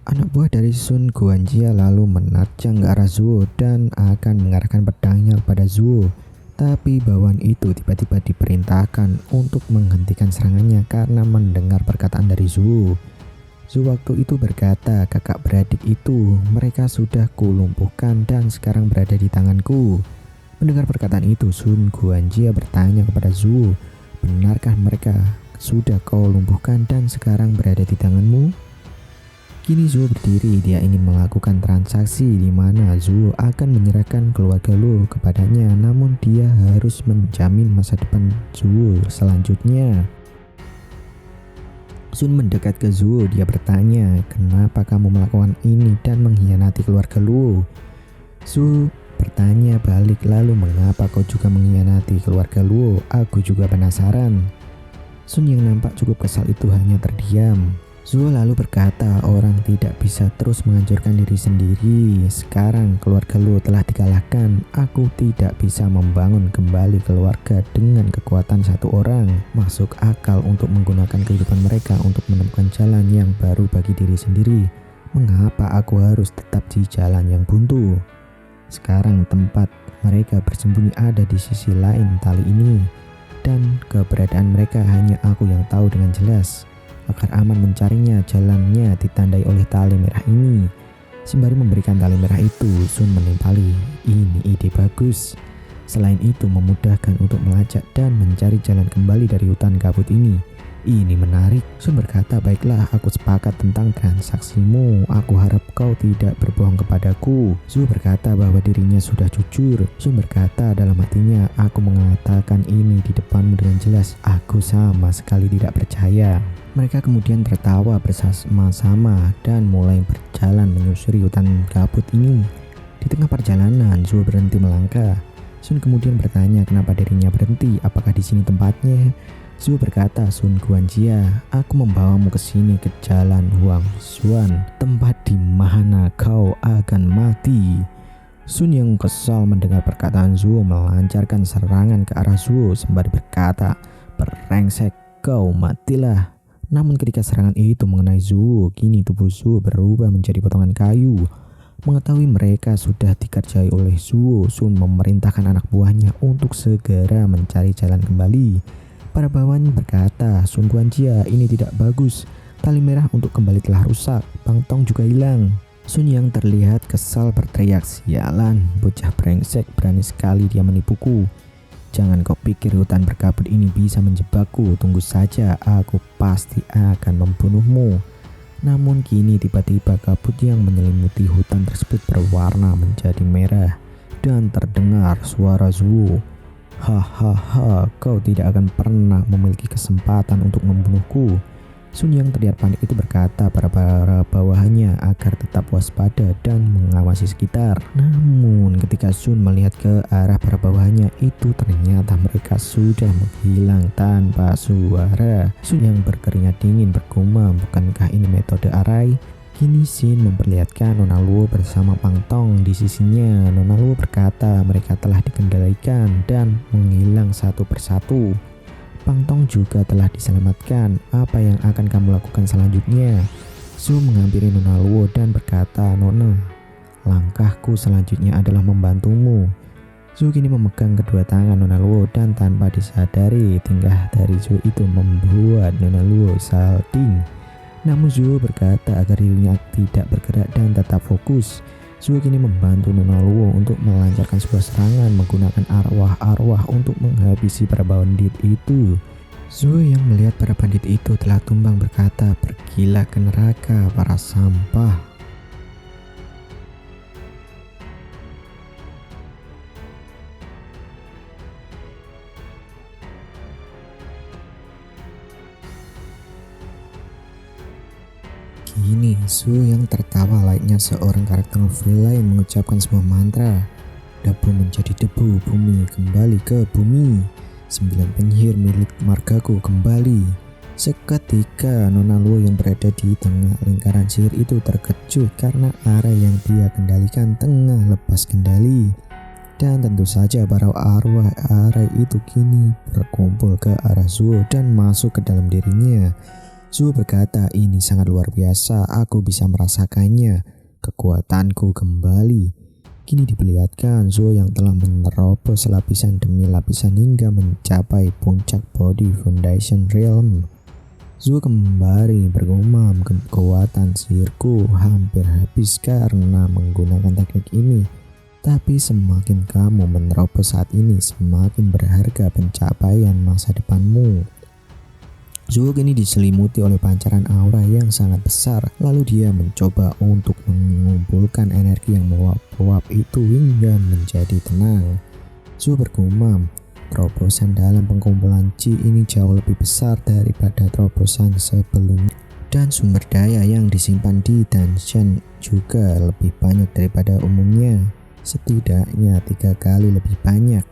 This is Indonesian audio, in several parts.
Anak buah dari Sun Guanjia lalu menerjang ke arah Zuo dan akan mengarahkan pedangnya kepada Zuo. Tapi bawaan itu tiba-tiba diperintahkan untuk menghentikan serangannya karena mendengar perkataan dari Zuo. Zuo waktu itu berkata, kakak beradik itu, mereka sudah kulumpuhkan dan sekarang berada di tanganku. Mendengar perkataan itu, Sun Guanjia bertanya kepada Zuo, benarkah mereka sudah kau lumpuhkan dan sekarang berada di tanganmu? Kini Zuo berdiri, dia ingin melakukan transaksi di mana Zuo akan menyerahkan keluarga Luo kepadanya, namun dia harus menjamin masa depan Zuo selanjutnya. Sun mendekat ke Zuo, dia bertanya, kenapa kamu melakukan ini dan mengkhianati keluarga Luo? Zuo bertanya balik, lalu mengapa kau juga mengkhianati keluarga Luo? Aku juga penasaran. Sun yang nampak cukup kesal itu hanya terdiam. Zuo lalu berkata, orang tidak bisa terus menghancurkan diri sendiri. Sekarang keluarga Luo telah dikalahkan. Aku tidak bisa membangun kembali keluarga dengan kekuatan satu orang. Masuk akal untuk menggunakan kehidupan mereka untuk menemukan jalan yang baru bagi diri sendiri. Mengapa aku harus tetap di jalan yang buntu? Sekarang tempat mereka bersembunyi ada di sisi lain tali ini, dan keberadaan mereka hanya aku yang tahu dengan jelas. Agar aman mencarinya, jalannya ditandai oleh tali merah ini. Sembari memberikan tali merah itu, Sun menimpali, ini ide bagus. Selain itu memudahkan untuk melacak dan mencari jalan kembali dari hutan kabut ini. Ini menarik. Sun berkata, baiklah, aku sepakat tentang transaksimu. Aku harap kau tidak berbohong kepadaku. Zuo berkata bahwa dirinya sudah jujur. Sun berkata dalam hatinya, aku mengatakan ini di depanmu dengan jelas. Aku sama sekali tidak percaya. Mereka kemudian tertawa bersama-sama dan mulai berjalan menyusuri hutan kabut ini. Di tengah perjalanan, Zuo berhenti melangkah. Sun kemudian bertanya kenapa dirinya berhenti, apakah di sini tempatnya? Zuo berkata, Sun Guanjia, aku membawamu ke sini ke jalan Huang Xuan, tempat di mana kau akan mati. Sun yang kesal mendengar perkataan Zuo melancarkan serangan ke arah Zuo sembari berkata, brengsek, kau matilah. Namun ketika serangan itu mengenai Zuo, kini tubuh Zuo berubah menjadi potongan kayu. Mengetahui mereka sudah dikerjai oleh Zuo, Sun memerintahkan anak buahnya untuk segera mencari jalan kembali. Para bawahan berkata, Sun Guanjia, ini tidak bagus. Tali merah untuk kembali telah rusak. Bang Tong juga hilang. Sun yang terlihat kesal berteriak, sialan, bocah brengsek, berani sekali dia menipuku. Jangan kau pikir hutan berkabut ini bisa menjebakku. Tunggu saja, aku pasti akan membunuhmu. Namun kini tiba-tiba kabut yang menyelimuti hutan tersebut berwarna menjadi merah. Dan terdengar suara Zuo. Hahaha, kau tidak akan pernah memiliki kesempatan untuk membunuhku. Sun yang terlihat panik itu berkata pada para bawahannya agar tetap waspada dan mengawasi sekitar. Namun ketika Sun melihat ke arah para bawahannya itu, ternyata mereka sudah menghilang tanpa suara. Sun yang berkeringat dingin bergumam, bukankah ini metode Arai? Kini Shin memperlihatkan Nona Luo bersama Pang Tong di sisinya. Nona Luo berkata mereka telah dikendalikan dan menghilang satu persatu. Pang Tong juga telah diselamatkan. Apa yang akan kamu lakukan selanjutnya? Su menghampiri Nona Luo dan berkata, Nona, langkahku selanjutnya adalah membantumu. Su kini memegang kedua tangan Nona Luo dan tanpa disadari tingkah dari Su itu membuat Nona Luo salting. Namun Zuo berkata agar dirinya tidak bergerak dan tetap fokus. Zuo kini membantu Nona Luo untuk melancarkan sebuah serangan menggunakan arwah-arwah untuk menghabisi para bandit itu. Zuo yang melihat para bandit itu telah tumbang berkata, pergilah ke neraka para sampah. Kini Su yang tertawa layaknya seorang karakter novel lain mengucapkan sebuah mantra. Debu menjadi debu, bumi kembali ke bumi. 9 penyihir milik margaku kembali. Seketika Nona Luo yang berada di tengah lingkaran sihir itu terkejut karena area yang dia kendalikan tengah lepas kendali. Dan tentu saja para arwah area itu kini berkumpul ke arah Zuo dan masuk ke dalam dirinya. Zhu berkata, ini sangat luar biasa, aku bisa merasakannya. Kekuatanku kembali. Kini diperlihatkan Zhu yang telah menerobos lapisan demi lapisan hingga mencapai puncak body foundation realm. Zhu kembali bergumam, kekuatan sihirku hampir habis karena menggunakan teknik ini. Tapi semakin kamu menerobos saat ini, semakin berharga pencapaian masa depanmu. Zhu kini diselimuti oleh pancaran aura yang sangat besar. Lalu dia mencoba untuk mengumpulkan energi yang meluap-luap itu hingga menjadi tenang. Zhu bergumam, terobosan dalam pengumpulan Qi ini jauh lebih besar daripada terobosan sebelumnya. Dan sumber daya yang disimpan di Danshan juga lebih banyak daripada umumnya. Setidaknya 3 kali lebih banyak.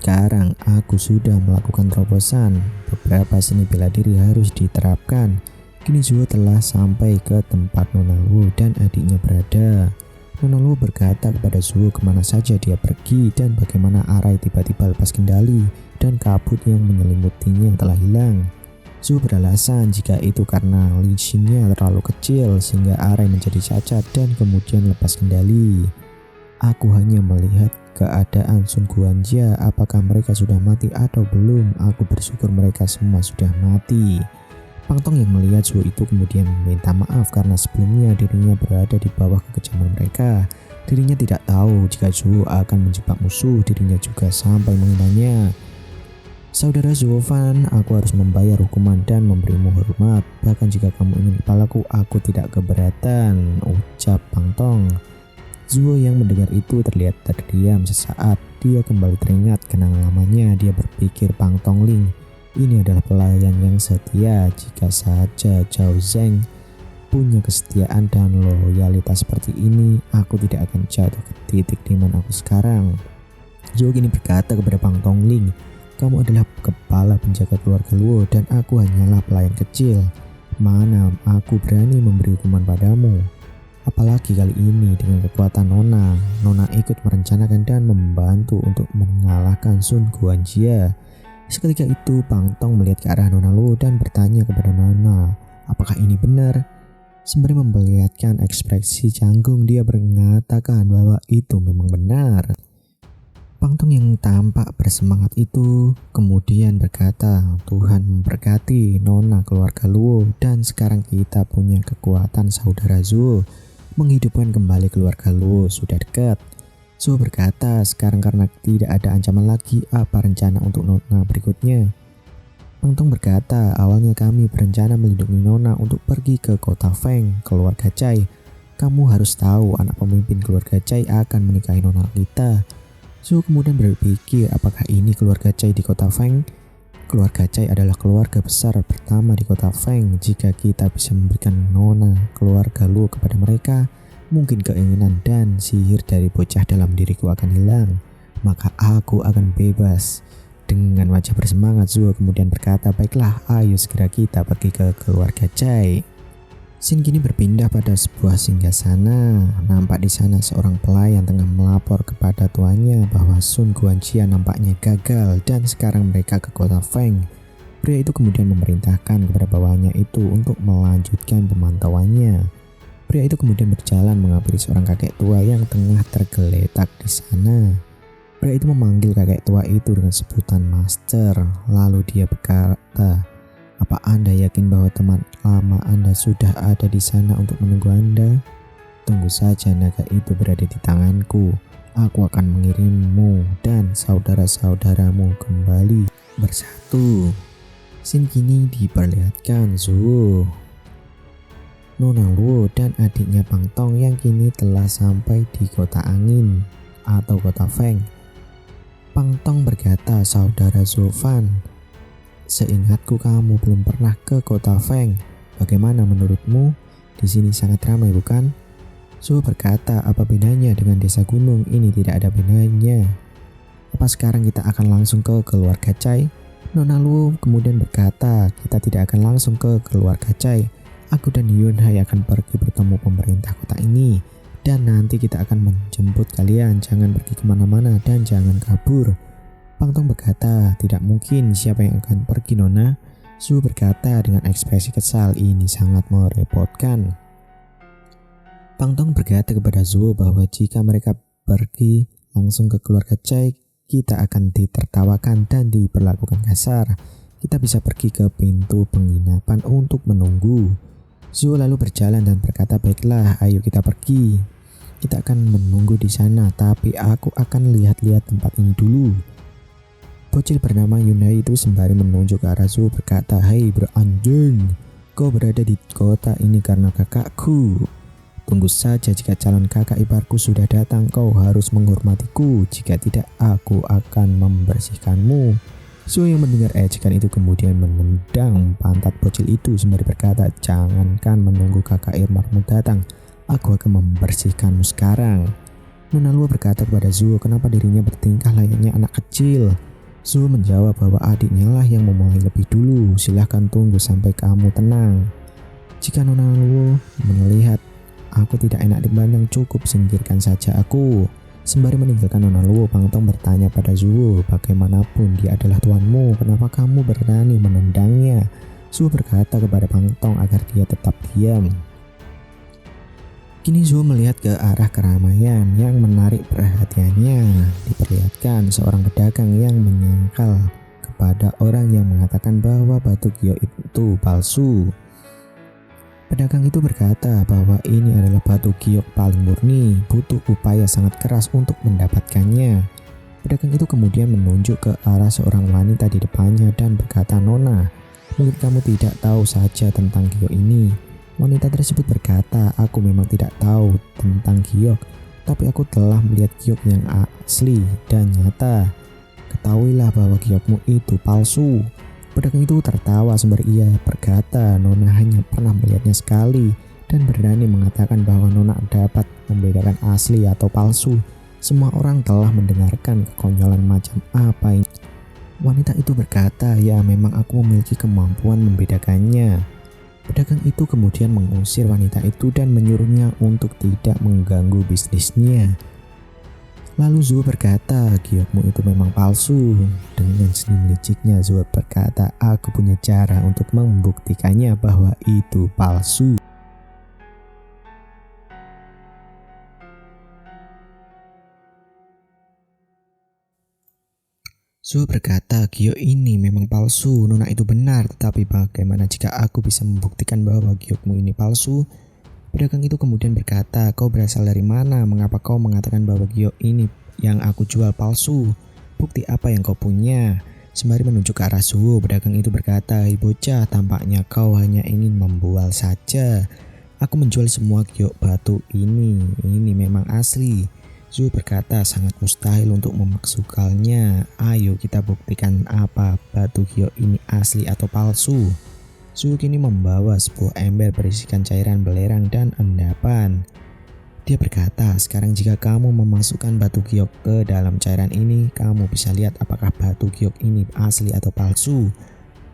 Sekarang aku sudah melakukan terobosan. Beberapa seni bela diri harus diterapkan. Kini Zhu telah sampai ke tempat Nona Luo dan adiknya berada. Nona Luo berkata kepada Zhu kemana saja dia pergi dan bagaimana Arai tiba-tiba lepas kendali dan kabut yang menyelimutinya telah hilang. Zhu beralasan jika itu karena Lixinnya terlalu kecil sehingga Arai menjadi cacat dan kemudian lepas kendali. Aku hanya melihat keadaan Sun Guanjia, apakah mereka sudah mati atau belum. Aku bersyukur mereka semua sudah mati. Pang Tong yang melihat Zhu itu kemudian meminta maaf karena sebelumnya dirinya berada di bawah kekejaman mereka. Dirinya tidak tahu jika Zhu akan menjebak musuh, dirinya juga sampai menghinaannya. Saudara Zhu Fan, aku harus membayar hukuman dan memberimu hormat. Bahkan jika kamu ingin kepalaku, aku tidak keberatan, ucap Pang Tong. Zhu yang mendengar itu terlihat terdiam sesaat. Dia kembali teringat kenangan lamanya. Dia berpikir Pang Tongling ini adalah pelayan yang setia. Jika saja Zhao Zeng punya kesetiaan dan loyalitas seperti ini, aku tidak akan jatuh ke titik di mana aku sekarang. Zhu kini berkata kepada Pang Tongling, kamu adalah kepala penjaga keluarga Luo dan aku hanyalah pelayan kecil. Mana aku berani memberi hukuman padamu? Apalagi kali ini dengan kekuatan Nona. Nona ikut merencanakan dan membantu untuk mengalahkan Sun Guanjia. Seketika itu Pang Tong melihat ke arah Nona Luo dan bertanya kepada Nona, apakah ini benar? Sembari memperlihatkan ekspresi canggung, dia mengatakan bahwa itu memang benar. Pang Tong yang tampak bersemangat itu kemudian berkata, Tuhan memberkati Nona keluarga Luo dan sekarang kita punya kekuatan saudara Zhu. Menghidupkan kembali keluarga Luo sudah dekat. Zhu berkata, sekarang karena tidak ada ancaman lagi, apa rencana untuk Nona berikutnya? Pang Tong berkata, awalnya kami berencana melindungi Nona untuk pergi ke kota Feng, keluarga Cai. Kamu harus tahu anak pemimpin keluarga Cai akan menikahi Nona kita. Zhu kemudian berpikir, apakah ini keluarga Cai di kota Feng? Keluarga Cai adalah keluarga besar pertama di kota Feng. Jika kita bisa memberikan Nona keluarga Luo kepada mereka, mungkin keinginan dan sihir dari bocah dalam diriku akan hilang. Maka aku akan bebas. Dengan wajah bersemangat, Zhu kemudian berkata, baiklah, ayo segera kita pergi ke keluarga Cai. Scene kini berpindah pada sebuah singgasana. Nampak di sana seorang pelayan tengah melapor kepada tuannya bahwa Sun Guanjia nampaknya gagal dan sekarang mereka ke kota Feng. Pria itu kemudian memerintahkan kepada bawahannya itu untuk melanjutkan pemantauannya. Pria itu kemudian berjalan menghampiri seorang kakek tua yang tengah tergeletak di sana. Pria itu memanggil kakek tua itu dengan sebutan Master. Lalu dia berkata, apa Anda yakin bahwa teman lama Anda sudah ada di sana untuk menunggu Anda? Tunggu saja naga itu berada di tanganku. Aku akan mengirimmu dan saudara-saudaramu kembali bersatu. Scene kini diperlihatkan Zhu, Nona Luo dan adiknya Pang Tong yang kini telah sampai di kota angin atau kota Feng. Pang Tong berkata, saudara Zhu Fan, seingatku kamu belum pernah ke kota Feng. Bagaimana menurutmu? Di sini sangat ramai bukan? Zhu berkata, apa bedanya dengan desa gunung? Ini tidak ada bedanya. Apa sekarang kita akan langsung ke keluarga Cai? Nona Luo kemudian berkata, kita tidak akan langsung ke keluarga Cai. Aku dan Yun Hai akan pergi bertemu pemerintah kota ini. Dan nanti kita akan menjemput kalian. Jangan pergi kemana-mana dan jangan kabur. Pang Tong berkata, tidak mungkin, siapa yang akan pergi Nona? Zu berkata dengan ekspresi kesal, ini sangat merepotkan. Pang Tong berkata kepada Zu bahwa jika mereka pergi langsung ke keluarga Chai, kita akan ditertawakan dan diperlakukan kasar. Kita bisa pergi ke pintu penginapan untuk menunggu. Zu lalu berjalan dan berkata, baiklah, ayo kita pergi. Kita akan menunggu di sana, tapi aku akan lihat-lihat tempat ini dulu. Bocil bernama Yunhai itu sembari menunjuk ke arah Zu berkata, hei beranjing, kau berada di kota ini karena kakakku. Tunggu saja, jika calon kakak iparku sudah datang, kau harus menghormatiku. Jika tidak, aku akan membersihkanmu. Zu yang mendengar ejekan itu kemudian menendang pantat bocil itu sembari berkata, jangankan menunggu kakak iparmu datang, aku akan membersihkanmu sekarang. Nona Luo berkata kepada Zu, kenapa dirinya bertingkah layaknya anak kecil. Zu menjawab bahwa adiknya lah yang memulai lebih dulu. Silahkan tunggu sampai kamu tenang. Jika Nona Luo melihat aku tidak enak dipandang, cukup singkirkan saja aku. Sembari meninggalkan Nona Luo, Pang Tong bertanya pada Zu, bagaimanapun dia adalah tuanmu, kenapa kamu berani menendangnya? Zu berkata kepada Pang Tong agar dia tetap diam. Kini Zu melihat ke arah keramaian yang menarik perhatiannya. Diperlihatkan seorang pedagang yang menyangkal kepada orang yang mengatakan bahwa batu giok itu palsu. Pedagang itu berkata bahwa ini adalah batu giok paling murni, butuh upaya sangat keras untuk mendapatkannya. Pedagang itu kemudian menunjuk ke arah seorang wanita di depannya dan berkata, Nona, mungkin kamu tidak tahu saja tentang giok ini. Wanita tersebut berkata, aku memang tidak tahu tentang giok, tapi aku telah melihat giok yang asli dan nyata. Ketahuilah bahwa giokmu itu palsu. Pedagang itu tertawa sembari ia berkata, Nona hanya pernah melihatnya sekali dan berani mengatakan bahwa Nona dapat membedakan asli atau palsu. Semua orang telah mendengarkan kekonyolan macam apa ini. Wanita itu berkata, ya memang aku memiliki kemampuan membedakannya. Pedagang itu kemudian mengusir wanita itu dan menyuruhnya untuk tidak mengganggu bisnisnya. Lalu Zu berkata, giokmu itu memang palsu. Dengan senyum liciknya Zu berkata, aku punya cara untuk membuktikannya bahwa itu palsu. Zu berkata, giok ini memang palsu, Nona itu benar, tetapi bagaimana jika aku bisa membuktikan bahwa giokmu ini palsu? Pedagang itu kemudian berkata, kau berasal dari mana? Mengapa kau mengatakan bahwa giok ini yang aku jual palsu? Bukti apa yang kau punya? Sembari menunjuk ke arah Zu, pedagang itu berkata, hei bocah, tampaknya kau hanya ingin membual saja. Aku menjual semua giok batu ini memang asli. Zu berkata, sangat mustahil untuk memaksukannya. Ayo kita buktikan apa batu giok ini asli atau palsu. Zu kini membawa sebuah ember berisikan cairan belerang dan endapan. Dia berkata, sekarang jika kamu memasukkan batu giok ke dalam cairan ini, kamu bisa lihat apakah batu giok ini asli atau palsu.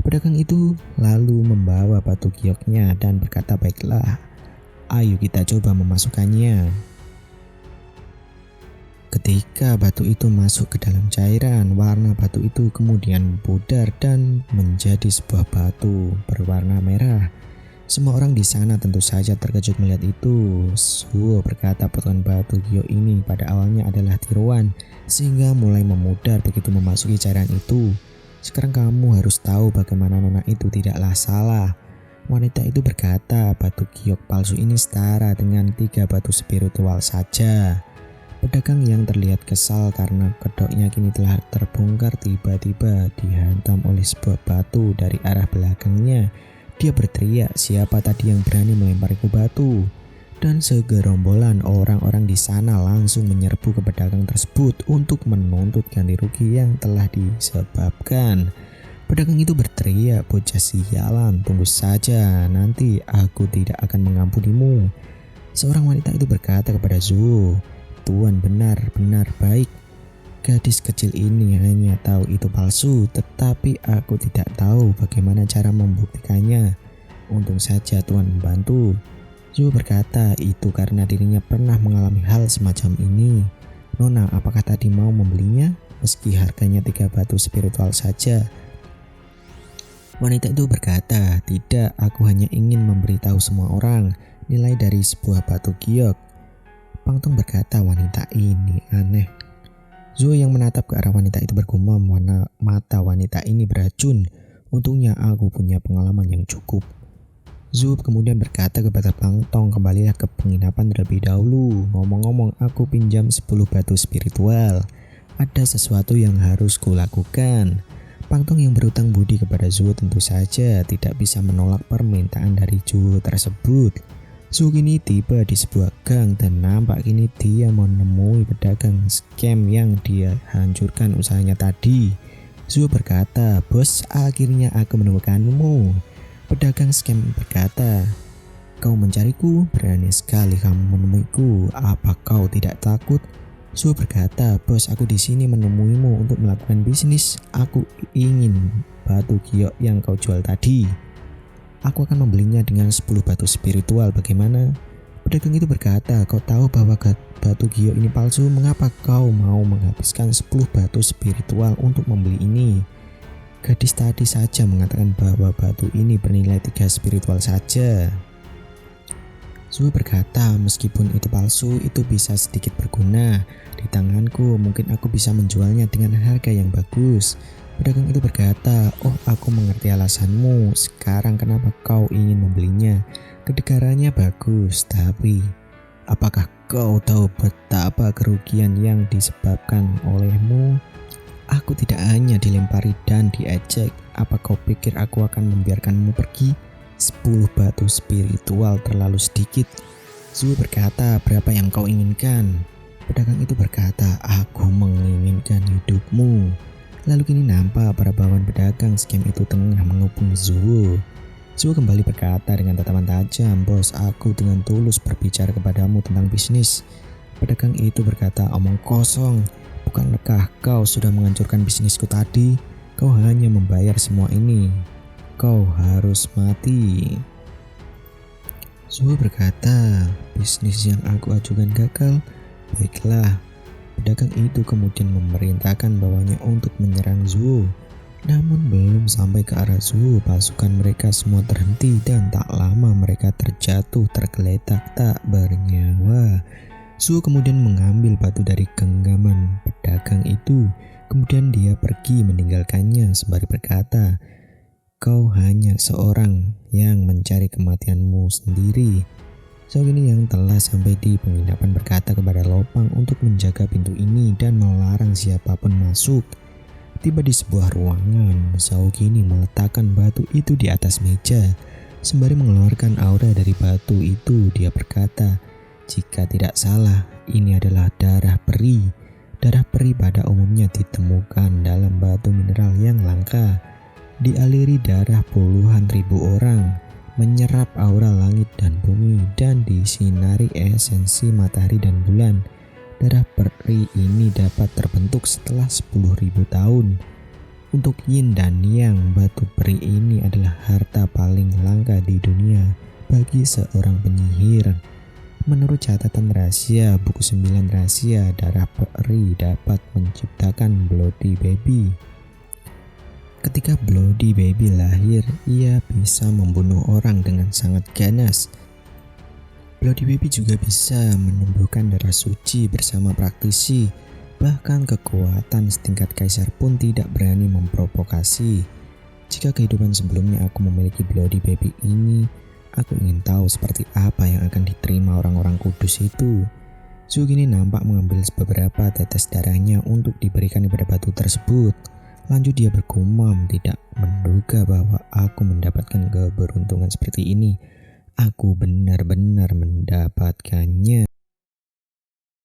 Pedagang itu lalu membawa batu gioknya dan berkata, baiklah, ayo kita coba memasukkannya. Ketika batu itu masuk ke dalam cairan, warna batu itu kemudian pudar dan menjadi sebuah batu berwarna merah. Semua orang di sana tentu saja terkejut melihat itu. Zu berkata, potongan batu giok ini pada awalnya adalah tiruan, sehingga mulai memudar begitu memasuki cairan itu. Sekarang kamu harus tahu bagaimana Nona itu tidaklah salah. Wanita itu berkata, batu giok palsu ini setara dengan 3 batu spiritual saja. Pedagang yang terlihat kesal karena kedoknya kini telah terbongkar tiba-tiba dihantam oleh sebuah batu dari arah belakangnya. Dia berteriak, siapa tadi yang berani melempariku batu? Dan segerombolan orang-orang di sana langsung menyerbu ke pedagang tersebut untuk menuntut ganti rugi yang telah disebabkan. Pedagang itu berteriak, bocah sialan, tunggu saja, nanti aku tidak akan mengampunimu. Seorang wanita itu berkata kepada Zu, Tuan benar-benar baik. Gadis kecil ini hanya tahu itu palsu, tetapi aku tidak tahu bagaimana cara membuktikannya. Untung saja Tuan membantu. Zu berkata, itu karena dirinya pernah mengalami hal semacam ini. Nona, apakah tadi mau membelinya? Meski harganya 3 batu spiritual saja. Wanita itu berkata, "Tidak, aku hanya ingin memberitahu semua orang nilai dari sebuah batu giok." Pangtong berkata, "Wanita ini aneh." Zhu yang menatap ke arah wanita itu bergumam, "Mata wanita ini beracun. Untungnya aku punya pengalaman yang cukup." Zhu kemudian berkata kepada Pangtong, "Kembalilah ke penginapan terlebih dahulu. Ngomong-ngomong, aku pinjam 10 batu spiritual. Ada sesuatu yang harus kulakukan." Pangtong yang berutang budi kepada Zhu tentu saja tidak bisa menolak permintaan dari Zhu tersebut. Zhu kini tiba di sebuah gang dan nampak kini dia menemui pedagang scam yang dia hancurkan usahanya tadi. Zhu berkata, "Bos, akhirnya aku menemukanmu." Pedagang scam berkata, "Kau mencariku? Berani sekali kamu menemuiku. Apa kau tidak takut?" Zhu berkata, "Bos, aku di sini menemuimu untuk melakukan bisnis. Aku ingin batu giok yang kau jual tadi. Aku akan membelinya dengan 10 batu spiritual. Bagaimana?" Pedagang itu berkata, "Kau tahu bahwa batu giok ini palsu. Mengapa kau mau menghabiskan 10 batu spiritual untuk membeli ini? Gadis tadi saja mengatakan bahwa batu ini bernilai 3 spiritual saja." Zhu berkata, "Meskipun itu palsu, itu bisa sedikit berguna di tanganku. Mungkin aku bisa menjualnya dengan harga yang bagus." Pedagang itu berkata, "Oh, aku mengerti alasanmu. Sekarang kenapa kau ingin membelinya? Kedengarannya bagus, tapi apakah kau tahu betapa kerugian yang disebabkan olehmu? Aku tidak hanya dilempari dan diejek. Apa kau pikir aku akan membiarkanmu pergi? 10 batu spiritual terlalu sedikit." Zhu berkata, "Berapa yang kau inginkan?" Pedagang itu berkata, "Aku menginginkan hidupmu." Lalu kini nampak para bawahan pedagang scam itu tengah mengepung Zhu. Zhu kembali berkata dengan tatapan tajam, "Bos, aku dengan tulus berbicara kepadamu tentang bisnis." Pedagang itu berkata, "Omong kosong. Bukankah kau sudah menghancurkan bisnisku tadi? Kau hanya membayar semua ini. Kau harus mati." Zhu berkata, "Bisnis yang aku ajukan gagal. Baiklah." Pedagang itu kemudian memerintahkan bawahnya untuk menyerang Zhu. Namun belum sampai ke arah Zhu, pasukan mereka semua terhenti dan tak lama mereka terjatuh tergeletak tak bernyawa. Zhu kemudian mengambil batu dari genggaman pedagang itu. Kemudian dia pergi meninggalkannya sembari berkata, "Kau hanya seorang yang mencari kematianmu sendiri." Saat ini yang telah sampai di penginapan berkata kepada Lopang untuk menjaga pintu ini dan melarang siapapun masuk. Tiba di sebuah ruangan, Zhao kini meletakkan batu itu di atas meja. Sembari mengeluarkan aura dari batu itu, dia berkata, "Jika tidak salah, ini adalah darah peri. Darah peri pada umumnya ditemukan dalam batu mineral yang langka. Dialiri darah puluhan ribu orang, menyerap aura langit dan bumi, dan disinari esensi matahari dan bulan. Darah peri ini dapat terbentuk setelah 10.000 tahun. Untuk yin dan yang, batu peri ini adalah harta paling langka di dunia bagi seorang penyihir. Menurut catatan rahasia buku 9 rahasia, darah peri dapat menciptakan Bloody Baby. Ketika Bloody Baby lahir, ia bisa membunuh orang dengan sangat ganas. Bloody Baby juga bisa menumbuhkan darah suci bersama praktisi. Bahkan kekuatan setingkat kaisar pun tidak berani memprovokasi. Jika kehidupan sebelumnya aku memiliki Bloody Baby ini, aku ingin tahu seperti apa yang akan diterima orang-orang kudus itu. Zhu kini nampak mengambil beberapa tetes darahnya untuk diberikan kepada batu tersebut. Lanjut dia bergumam, "Tidak menduga bahwa aku mendapatkan keberuntungan seperti ini. Aku benar-benar mendapatkannya."